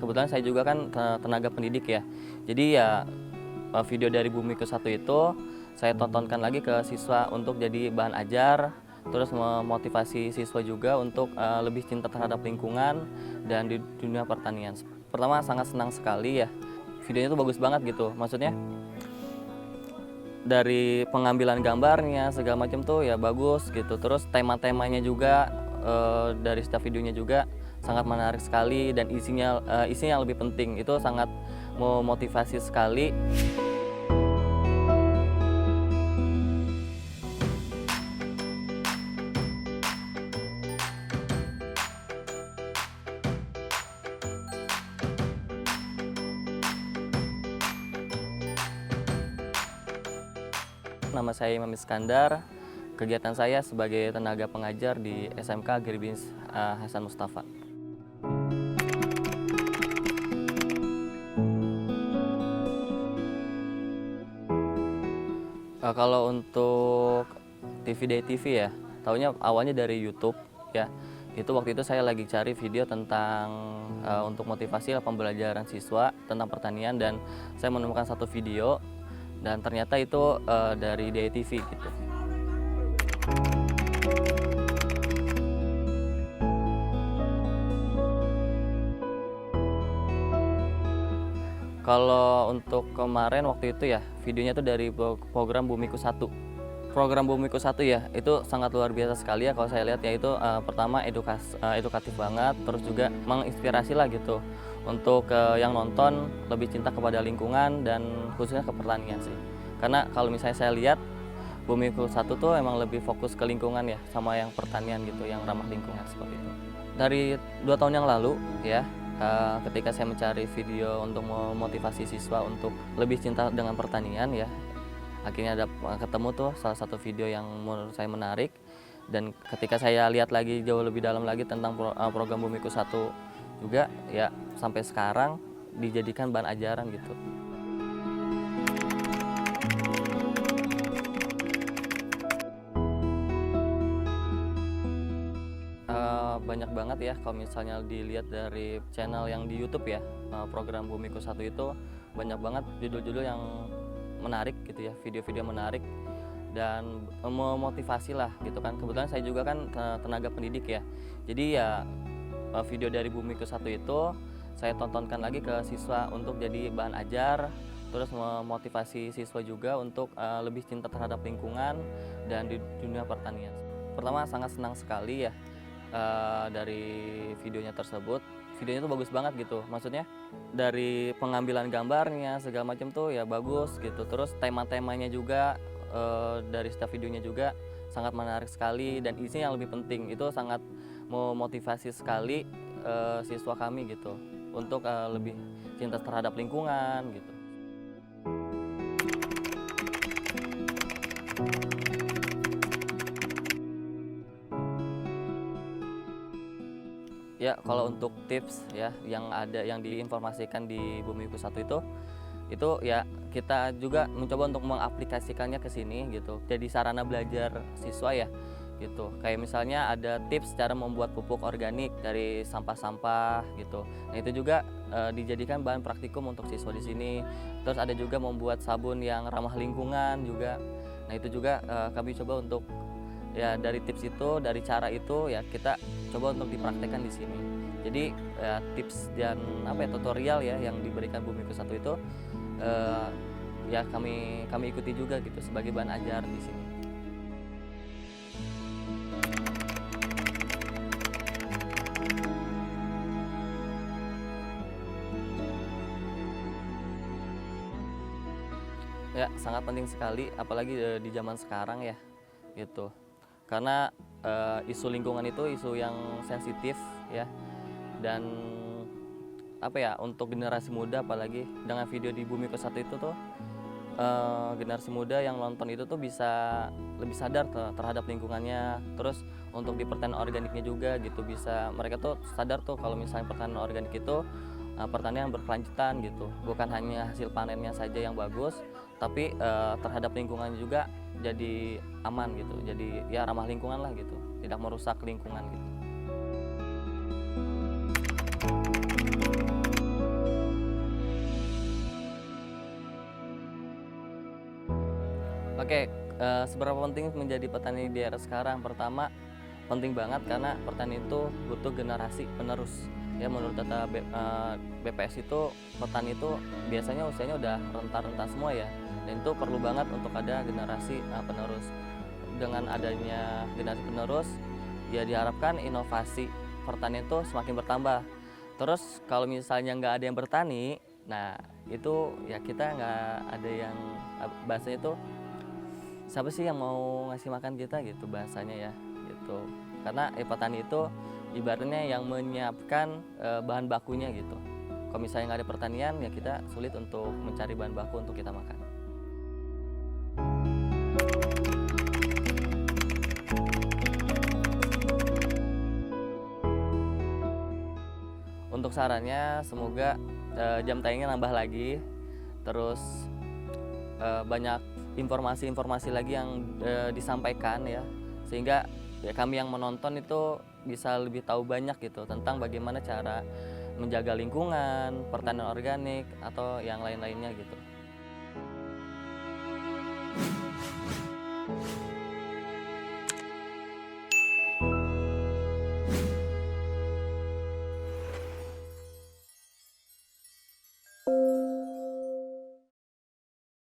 kebetulan saya juga kan tenaga pendidik ya. Jadi ya video dari Bumiku 1 itu saya tontonkan lagi ke siswa untuk jadi bahan ajar, terus memotivasi siswa juga untuk lebih cinta terhadap lingkungan dan di dunia pertanian. Pertama sangat senang sekali ya, videonya tuh bagus banget gitu, maksudnya dari pengambilan gambarnya segala macam tuh ya bagus gitu, terus tema-temanya juga dari setiap videonya juga sangat menarik sekali dan isinya yang lebih penting itu sangat memotivasi sekali. Nama saya Imam Iskandar, kegiatan saya sebagai tenaga pengajar di SMK Agribisnis Hasan Mustafa. Kalau untuk TV ya, tahunya awalnya dari YouTube ya. Itu waktu itu saya lagi cari video tentang untuk motivasi pembelajaran siswa tentang pertanian dan saya menemukan satu video dan ternyata itu dari DITV gitu. Kalau untuk kemarin waktu itu ya, videonya itu dari program Bumiku 1. Program Bumiku 1 ya, itu sangat luar biasa sekali ya kalau saya lihat ya, itu pertama edukatif banget, terus juga menginspirasi lah gitu. Untuk yang nonton lebih cinta kepada lingkungan dan khususnya ke pertanian sih. Karena kalau misalnya saya lihat Bumiku 1 tuh emang lebih fokus ke lingkungan ya, sama yang pertanian gitu, yang ramah lingkungan seperti itu. Dari 2 tahun yang lalu ya, ketika saya mencari video untuk memotivasi siswa untuk lebih cinta dengan pertanian ya, akhirnya ada ketemu tuh salah satu video yang menurut saya menarik, dan ketika saya lihat lagi jauh lebih dalam lagi tentang program Bumiku 1 juga ya, sampai sekarang dijadikan bahan ajaran gitu. Banyak banget ya kalau misalnya dilihat dari channel yang di YouTube ya, program Bumiku 1 itu banyak banget judul-judul yang menarik gitu ya, video-video menarik dan memotivasi lah gitu kan. Kebetulan saya juga kan tenaga pendidik ya, jadi ya video dari Bumiku 1 itu saya tontonkan lagi ke siswa untuk jadi bahan ajar, terus memotivasi siswa juga untuk lebih cinta terhadap lingkungan dan di dunia pertanian. Pertama sangat senang sekali ya dari videonya tersebut. Videonya tuh bagus banget gitu, maksudnya dari pengambilan gambarnya segala macam tuh ya bagus gitu, terus tema-temanya juga dari setiap videonya juga sangat menarik sekali dan isinya yang lebih penting itu sangat memotivasi sekali siswa kami gitu untuk lebih cinta terhadap lingkungan gitu. Ya, kalau untuk tips ya yang ada yang diinformasikan di Bumiku 1 itu ya kita juga mencoba untuk mengaplikasikannya ke sini gitu. Jadi sarana belajar siswa ya gitu. Kayak misalnya ada tips cara membuat pupuk organik dari sampah-sampah gitu. Nah, itu juga dijadikan bahan praktikum untuk siswa di sini. Terus ada juga membuat sabun yang ramah lingkungan juga. Nah, itu juga kami coba untuk ya dari tips itu, dari cara itu ya kita coba untuk dipraktekkan di sini. Jadi ya, tips dan tutorial ya yang diberikan Bumiku 1 itu ya kami ikuti juga gitu sebagai bahan ajar di sini. Ya sangat penting sekali apalagi di zaman sekarang ya gitu. Karena isu lingkungan itu isu yang sensitif ya, dan untuk generasi muda apalagi dengan video di Bumiku 1 itu tuh generasi muda yang nonton itu tuh bisa lebih sadar terhadap lingkungannya, terus untuk di pertanian organiknya juga gitu, bisa mereka tuh sadar tuh kalau misalnya pertanian organik itu pertanian yang berkelanjutan gitu, bukan hanya hasil panennya saja yang bagus tapi terhadap lingkungannya juga jadi aman gitu, jadi ya ramah lingkungan lah gitu, tidak merusak lingkungan gitu. Seberapa penting menjadi petani di era sekarang? Pertama, penting banget karena petani itu butuh generasi penerus. Ya menurut data BPS itu petani itu biasanya usianya udah renta-renta semua ya. Dan itu perlu banget untuk ada generasi penerus. Dengan adanya generasi penerus, ya diharapkan inovasi pertanian itu semakin bertambah. Terus kalau misalnya nggak ada yang bertani, nah itu ya kita nggak ada yang bahasanya itu siapa sih yang mau ngasih makan kita gitu bahasanya ya gitu. Karena petani itu ibaratnya yang menyiapkan bahan bakunya gitu. Kalau misalnya nggak ada pertanian ya kita sulit untuk mencari bahan baku untuk kita makan. Untuk sarannya semoga jam tayangnya nambah lagi, terus banyak informasi-informasi lagi yang disampaikan ya, sehingga ya kami yang menonton itu bisa lebih tahu banyak gitu tentang bagaimana cara menjaga lingkungan, pertanian organik atau yang lain-lainnya gitu.